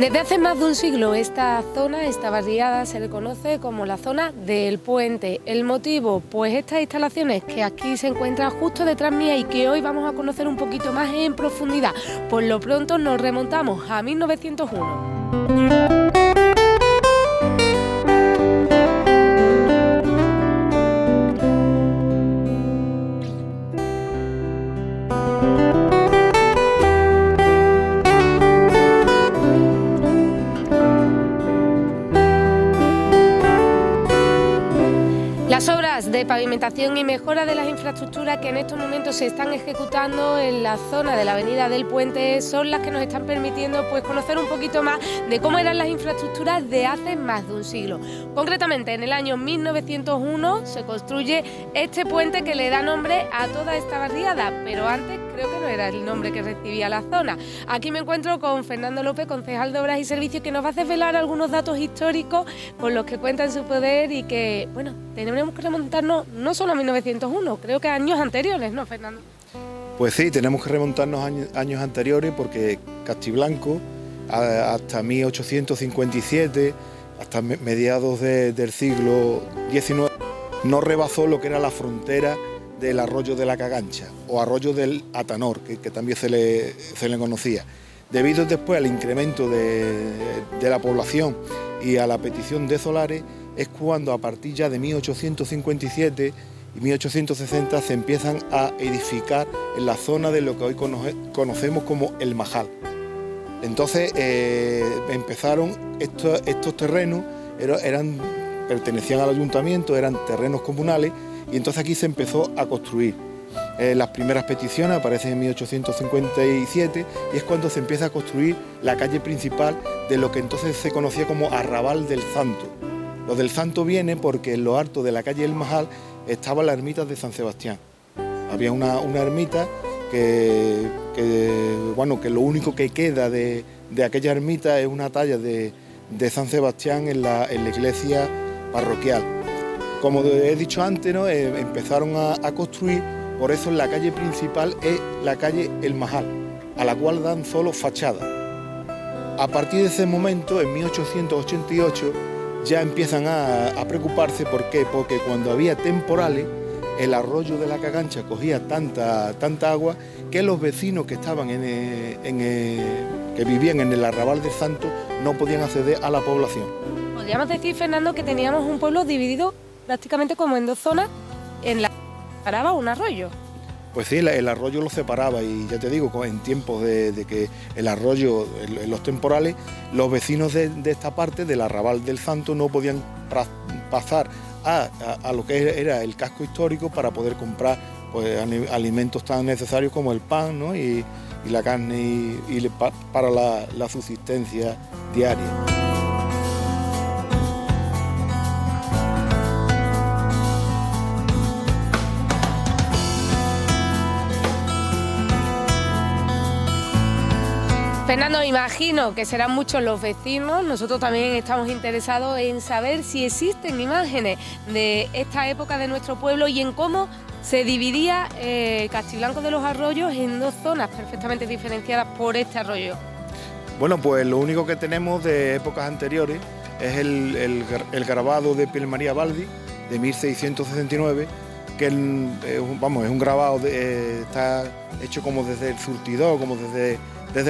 Desde hace más de un siglo esta zona, esta barriada, se le conoce como la zona del Puente. ¿El motivo? Pues estas instalaciones que aquí se encuentran justo detrás mía y que hoy vamos a conocer un poquito más en profundidad. Por lo pronto nos remontamos a 1901. Las obras de pavimentación y mejora de las infraestructuras que en estos momentos se están ejecutando en la zona de la avenida del Puente son las que nos están permitiendo pues conocer un poquito más de cómo eran las infraestructuras de hace más de un siglo. Concretamente, en el año 1901 se construye este puente que le da nombre a toda esta barriada, pero antes creo que no era el nombre que recibía la zona. Aquí me encuentro con Fernando López, concejal de Obras y Servicios, que nos va a desvelar algunos datos históricos con los que cuenta en su poder y que, bueno, tenemos que remontarnos no solo a 1901, creo que a años anteriores, ¿no, Fernando? Pues sí, tenemos que remontarnos a años anteriores porque Castiblanco, hasta 1857, hasta mediados del siglo XIX, no rebasó lo que era la frontera del arroyo de la Cagancha o arroyo del Atanor, que también se le conocía. Debido después al incremento de la población y a la petición de solares, es cuando a partir ya de 1857 y 1860 se empiezan a edificar en la zona de lo que hoy conocemos como el Majal. Entonces empezaron estos terrenos, pertenecían al ayuntamiento, eran terrenos comunales, y entonces aquí se empezó a construir. Las primeras peticiones aparecen en 1857 y es cuando se empieza a construir la calle principal de lo que entonces se conocía como Arrabal del Santo. Lo del Santo viene porque en lo alto de la calle El Majal estaba la ermita de San Sebastián. Había una ermita que lo único que queda de aquella ermita es una talla de San Sebastián en la iglesia parroquial. Como he dicho antes, ¿no? Empezaron a construir, por eso la calle principal es la calle El Majal, a la cual dan solo fachada. A partir de ese momento, en 1888, ya empiezan a preocuparse. ¿Por qué? Porque cuando había temporales, el arroyo de la Cagancha cogía tanta agua que los vecinos que estaban que vivían en el Arrabal del Santo no podían acceder a la población. Podríamos decir, Fernando, que teníamos un pueblo dividido prácticamente como en dos zonas, en la que paraba un arroyo. Pues sí, el arroyo lo separaba y ya te digo, en tiempos de que el arroyo, en los temporales, los vecinos de esta parte del Arrabal del Santo no podían pasar a lo que era el casco histórico para poder comprar pues, alimentos tan necesarios como el pan, ¿no? y la carne para la subsistencia diaria. Fernando, imagino que serán muchos los vecinos, nosotros también estamos interesados en saber si existen imágenes de esta época de nuestro pueblo y en cómo se dividía Castiblanco de los Arroyos en dos zonas perfectamente diferenciadas por este arroyo. Bueno, pues lo único que tenemos de épocas anteriores es el grabado de Piel María Baldi de 1669, que es un grabado, está hecho como desde el surtidor, como desde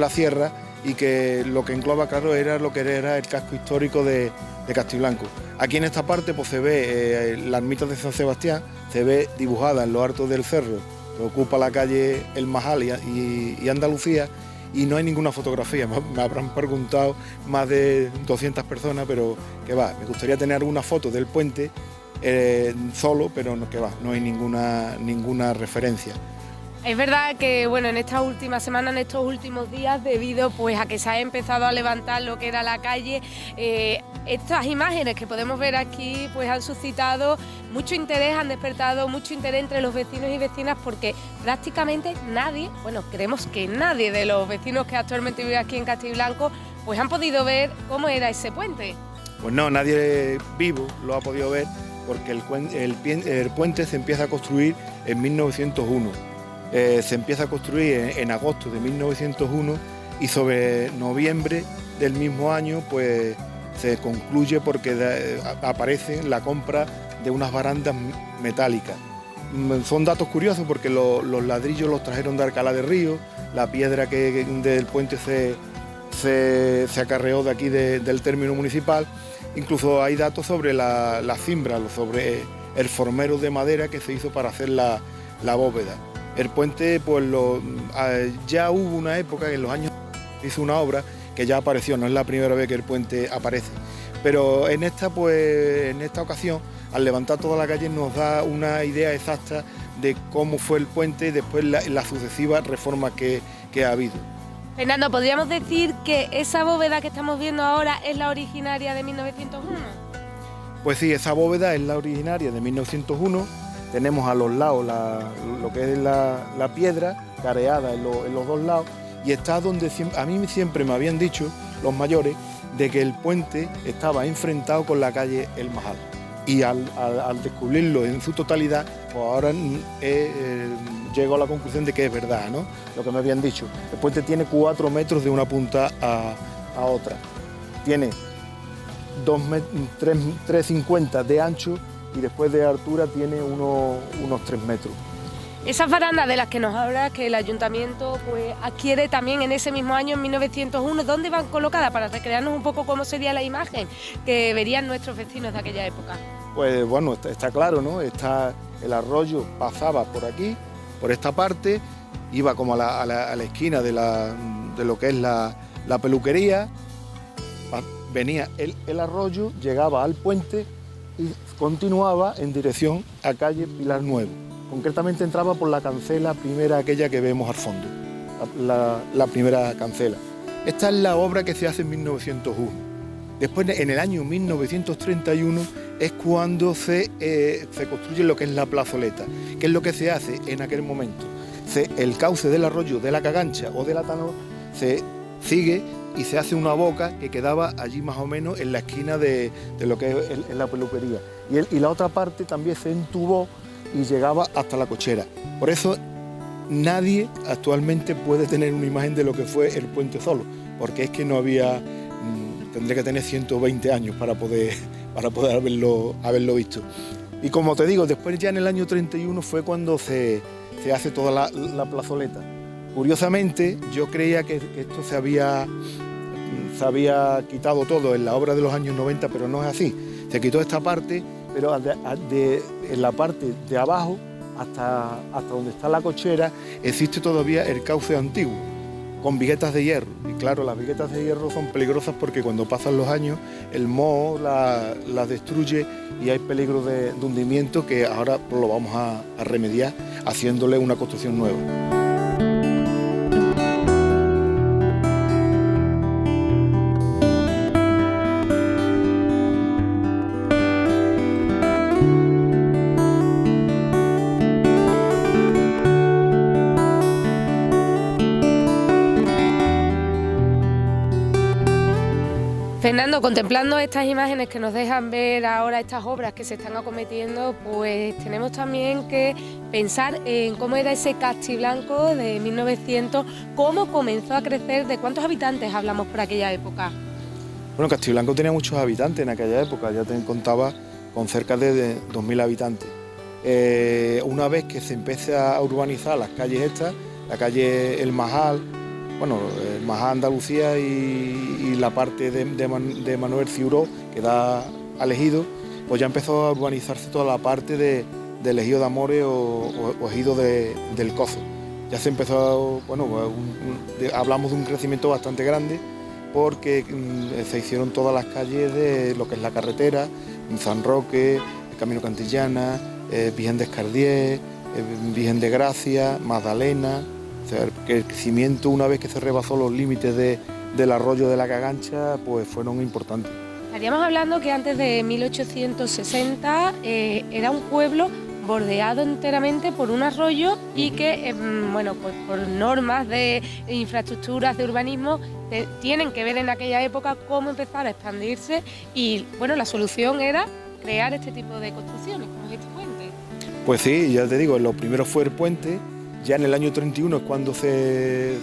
la sierra, y que lo que engloba, claro, era lo que era el casco histórico de Castiblanco. Aquí en esta parte pues se ve la ermita de San Sebastián, se ve dibujada en lo alto del cerro, que ocupa la calle El Majal y Andalucía, y no hay ninguna fotografía. Me habrán preguntado más de 200 personas, pero que va, me gustaría tener alguna foto del puente solo, pero no, que va, no hay ninguna referencia. Es verdad que bueno, en estas últimas semanas, en estos últimos días, debido pues a que se ha empezado a levantar lo que era la calle, estas imágenes que podemos ver aquí pues han suscitado mucho interés, han despertado mucho interés entre los vecinos y vecinas, porque prácticamente nadie, bueno, creemos que nadie de los vecinos que actualmente viven aquí en Castiblanco pues han podido ver cómo era ese puente. Pues no, nadie vivo lo ha podido ver, porque el puente se empieza a construir en 1901. Se empieza a construir en agosto de 1901 y sobre noviembre del mismo año pues se concluye porque aparece la compra de unas barandas metálicas. Son datos curiosos porque los ladrillos los trajeron de Alcalá de Río, la piedra del puente se acarreó de aquí del término municipal. Incluso hay datos sobre la cimbra, sobre el formero de madera que se hizo para hacer la bóveda. El puente, pues ya hubo una época, en los años hizo una obra que ya apareció, no es la primera vez que el puente aparece. Pero en esta ocasión, al levantar toda la calle, nos da una idea exacta de cómo fue el puente y después las sucesivas reformas que ha habido. Fernando, ¿podríamos decir que esa bóveda que estamos viendo ahora es la originaria de 1901? Pues sí, esa bóveda es la originaria de 1901. Tenemos a los lados lo que es la piedra careada en los dos lados, y está donde a mí siempre me habían dicho los mayores de que el puente estaba enfrentado con la calle El Majal. Y al descubrirlo en su totalidad, pues ahora llego a la conclusión de que es verdad, ¿no? Lo que me habían dicho. El puente tiene 4 metros de una punta a otra. Tiene 3,50 de ancho y después de altura tiene unos 3 metros. Esas barandas de las que nos habla, que el ayuntamiento pues adquiere también en ese mismo año, en 1901, ¿dónde van colocadas? Para recrearnos un poco cómo sería la imagen que verían nuestros vecinos de aquella época. Pues bueno, está claro, ¿no? El arroyo pasaba por aquí, por esta parte, iba como a la esquina de lo que es la peluquería, venía el arroyo, llegaba al puente y continuaba en dirección a calle Pilar Nuevo. Concretamente entraba por la cancela primera, aquella que vemos al fondo, la primera cancela. Esta es la obra que se hace en 1901. Después, en el año 1931, es cuando se construye lo que es la plazoleta. ¿Qué es lo que se hace en aquel momento? El cauce del arroyo de la Cagancha o de la Tanor se sigue y se hace una boca que quedaba allí más o menos en la esquina de lo que es la peluquería. Y la otra parte también se entubó y llegaba hasta la cochera. Por eso nadie actualmente puede tener una imagen de lo que fue el puente solo, porque es que no había, tendría que tener 120 años para poder haberlo visto. Y como te digo, después ya en el año 31 fue cuando se hace toda la plazoleta. Curiosamente, yo creía que esto se había quitado todo en la obra de los años 90, pero no es así. Se quitó esta parte, pero en la parte de abajo, hasta donde está la cochera, existe todavía el cauce antiguo, con viguetas de hierro. Y claro, las viguetas de hierro son peligrosas porque cuando pasan los años, el moho las destruye y hay peligro de hundimiento, que ahora lo vamos a remediar haciéndole una construcción nueva. Fernando, contemplando estas imágenes que nos dejan ver ahora estas obras que se están acometiendo, pues tenemos también que pensar en cómo era ese Castiblanco de 1900, cómo comenzó a crecer, de cuántos habitantes hablamos por aquella época. Bueno, Castiblanco tenía muchos habitantes en aquella época, ya te contaba con cerca de 2.000 habitantes. Una vez que se empieza a urbanizar las calles estas, la calle El Majal, bueno, el Majal Andalucía y la parte de Manuel Ciuró, que da al Ejido, pues ya empezó a urbanizarse toda la parte del Ejido de Amores o Ejido del Cozo. Ya se empezó, bueno, hablamos de un crecimiento bastante grande porque se hicieron todas las calles de lo que es la carretera, San Roque, el Camino Cantillana, Virgen de Escardier, Virgen de Gracia, Magdalena. O sea, el crecimiento, una vez que se rebasó los límites del arroyo de la Cagancha, pues fueron importantes. Estaríamos hablando que antes de 1860 era un pueblo bordeado enteramente por un arroyo y que, bueno, pues por normas de infraestructuras, de urbanismo, tienen que ver en aquella época cómo empezar a expandirse y, bueno, la solución era crear este tipo de construcciones, como es este puente. Pues sí, ya te digo, lo primero fue el puente. Ya en el año 31 es cuando se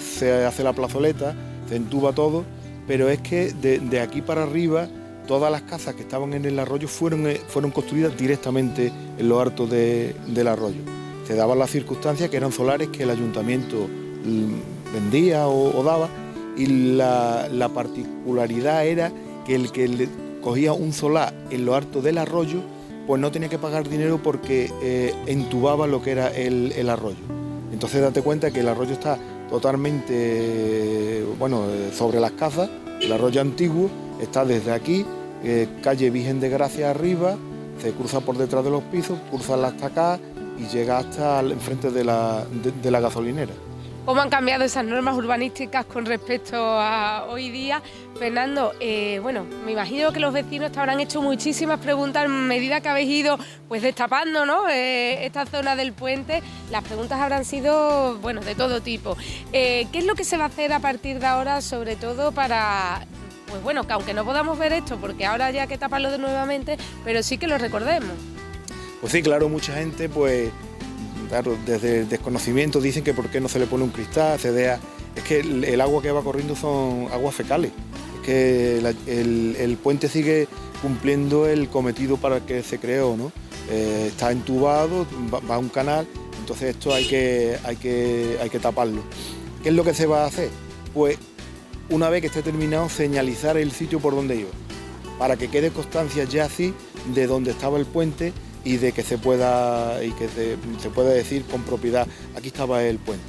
hace la plazoleta, se entuba todo pero es que de aquí para arriba todas las casas que estaban en el arroyo fueron construidas directamente en lo alto del arroyo. Se daban las circunstancias que eran solares que el ayuntamiento vendía o daba, y la particularidad era que el que cogía un solar en lo alto del arroyo pues no tenía que pagar dinero porque entubaba lo que era el arroyo. Entonces date cuenta que el arroyo está totalmente sobre las casas. El arroyo antiguo está desde aquí, calle Virgen de Gracia arriba, se cruza por detrás de los pisos, cruza hasta acá y llega hasta enfrente de la gasolinera. ¿Cómo han cambiado esas normas urbanísticas con respecto a hoy día? Fernando, me imagino que los vecinos te habrán hecho muchísimas preguntas a medida que habéis ido pues destapando, ¿no? Esta zona del puente. Las preguntas habrán sido, de todo tipo. ¿Qué es lo que se va a hacer a partir de ahora, sobre todo para, que aunque no podamos ver esto, porque ahora ya hay que taparlo de nuevamente, pero sí que lo recordemos? Pues sí, claro, mucha gente, claro, desde el desconocimiento dicen que por qué no se le pone un cristal, es que el agua que va corriendo son aguas fecales, es que el puente sigue cumpliendo el cometido para el que se creó, ¿no? Está entubado, va a un canal, entonces esto hay que taparlo. ¿Qué es lo que se va a hacer? Pues una vez que esté terminado, señalizar el sitio por donde iba, para que quede constancia ya así de dónde estaba el puente y de que se pueda decir con propiedad, aquí estaba el puente.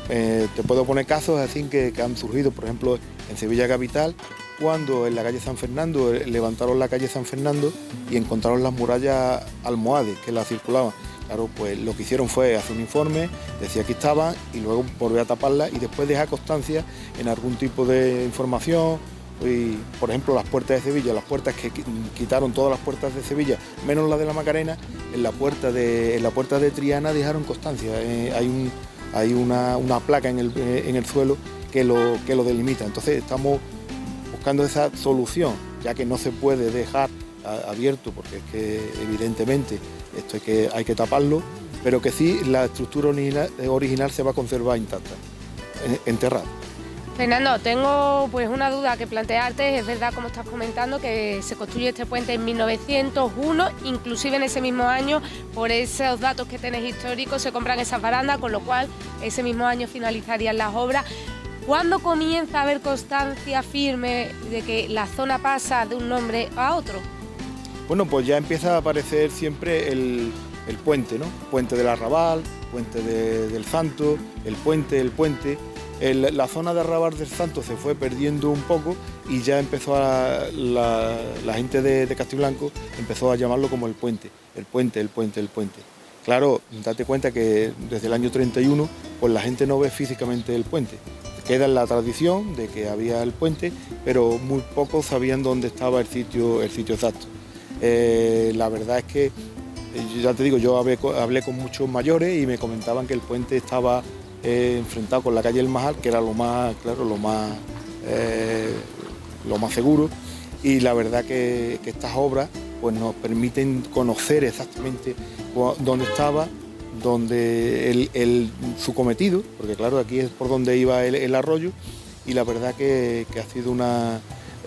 Te puedo poner casos así que han surgido, por ejemplo, en Sevilla capital, cuando en la calle San Fernando levantaron la calle San Fernando y encontraron las murallas almohades que la circulaban. Claro, pues lo que hicieron fue hacer un informe, decía que estaban y luego volver a taparla y después dejar constancia en algún tipo de información. Y, por ejemplo, las puertas de Sevilla, las puertas que quitaron todas las puertas de Sevilla, menos la de la Macarena, en la puerta de Triana dejaron constancia. Hay una placa en el suelo que lo delimita. Entonces estamos buscando esa solución, ya que no se puede dejar abierto, porque es que evidentemente esto hay que taparlo, pero que sí la estructura original se va a conservar intacta, enterrada. Fernando, tengo una duda que plantearte. Es verdad, como estás comentando, que se construye este puente en 1901, inclusive en ese mismo año, por esos datos que tenéis históricos, se compran esas barandas, con lo cual ese mismo año finalizarían las obras. ¿Cuándo comienza a haber constancia firme de que la zona pasa de un nombre a otro? Bueno, pues ya empieza a aparecer siempre el puente, ¿no? Puente del Arrabal, puente del Santo, el puente. La zona de Arrabal del Santo se fue perdiendo un poco y ya empezó la gente de Castiblanco empezó a llamarlo como el puente. Claro, date cuenta que desde el año 31 pues la gente no ve físicamente el puente. Queda en la tradición de que había el puente, pero muy pocos sabían dónde estaba el sitio exacto. La verdad es que, ya te digo, yo hablé con muchos mayores y me comentaban que el puente estaba enfrentado con la calle El Majal, que era lo más seguro, y la verdad que estas obras pues nos permiten conocer exactamente dónde estaba, su cometido, porque claro, aquí es por donde iba el arroyo, y la verdad que ha sido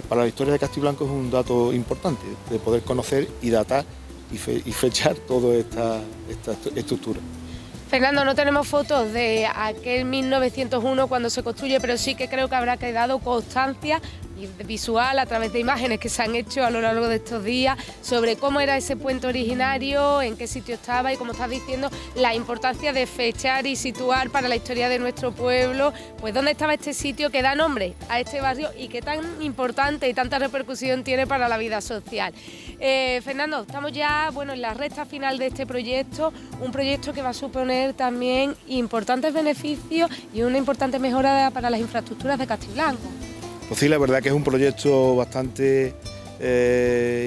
para la historia de Castiblanco es un dato importante, de poder conocer y datar y fechar toda esta estructura. Fernando, no tenemos fotos de aquel 1901 cuando se construye, pero sí que creo que habrá quedado constancia visual a través de imágenes que se han hecho a lo largo de estos días sobre cómo era ese puente originario, en qué sitio estaba y, como estás diciendo, la importancia de fechar y situar para la historia de nuestro pueblo, pues dónde estaba este sitio que da nombre a este barrio y qué tan importante y tanta repercusión tiene para la vida social. Fernando, estamos ya en la recta final de este proyecto, un proyecto que va a suponer también importantes beneficios y una importante mejora para las infraestructuras de Castiblanco. Pues sí, la verdad que es un proyecto bastante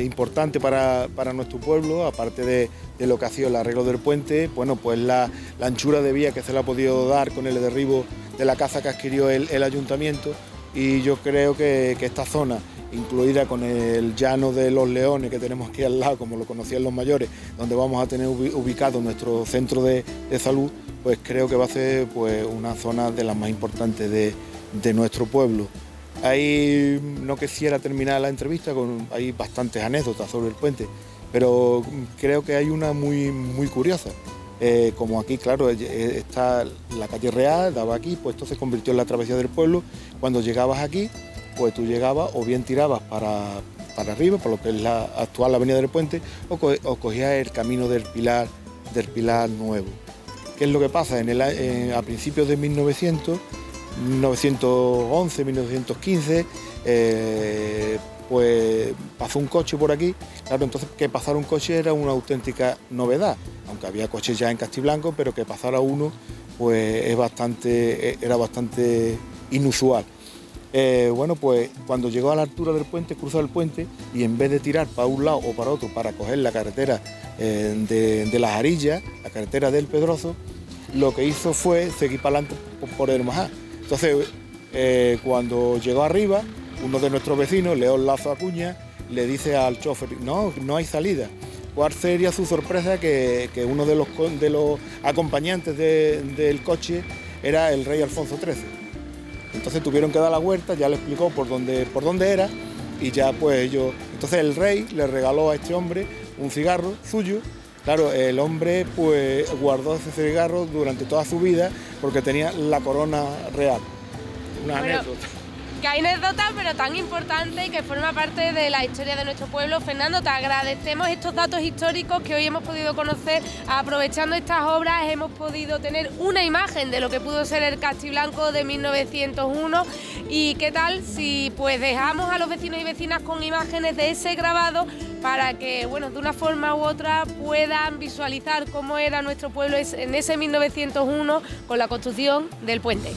importante para nuestro pueblo, aparte de lo que ha sido el arreglo del puente, pues la anchura de vía que se le ha podido dar con el derribo de la casa que adquirió el ayuntamiento, y yo creo que esta zona, incluida con el llano de los Leones que tenemos aquí al lado, como lo conocían los mayores, donde vamos a tener ubicado nuestro centro de salud, pues creo que va a ser una zona de las más importantes de nuestro pueblo. Ahí no quisiera terminar la entrevista, hay bastantes anécdotas sobre el puente, pero creo que hay una muy curiosa. Como aquí, claro, está la calle Real, daba aquí, pues esto se convirtió en la travesía del pueblo. Cuando llegabas aquí, pues tú llegabas o bien tirabas para arriba, por lo que es la actual avenida del puente, o cogías el camino del Pilar Nuevo. ¿Qué es lo que pasa? A principios de 1911, 1915, pues pasó un coche por aquí. Claro, entonces que pasara un coche era una auténtica novedad, aunque había coches ya en Castiblanco, pero que pasara uno pues era bastante inusual. Bueno, pues cuando llegó a la altura del puente, cruzó el puente y en vez de tirar para un lado o para otro para coger la carretera de Las Arillas, la carretera del Pedrozo, lo que hizo fue seguir para adelante por el Majá. Entonces, cuando llegó arriba, uno de nuestros vecinos, León Lazo Acuña, le dice al chofer, no hay salida. ¿Cuál sería su sorpresa? Que uno de los acompañantes del coche era el rey Alfonso XIII. Entonces tuvieron que dar la vuelta, ya le explicó por dónde era y ya pues ellos... Entonces el rey le regaló a este hombre un cigarro suyo. Claro, el hombre pues guardó ese cigarro durante toda su vida porque tenía la corona real. Una anécdota. Que hay anécdotas, pero tan importante y que forma parte de la historia de nuestro pueblo. Fernando, te agradecemos estos datos históricos que hoy hemos podido conocer. Aprovechando estas obras hemos podido tener una imagen de lo que pudo ser el Castiblanco de 1901. ¿Y qué tal si pues dejamos a los vecinos y vecinas con imágenes de ese grabado para que, bueno, de una forma u otra puedan visualizar cómo era nuestro pueblo en ese 1901 con la construcción del puente?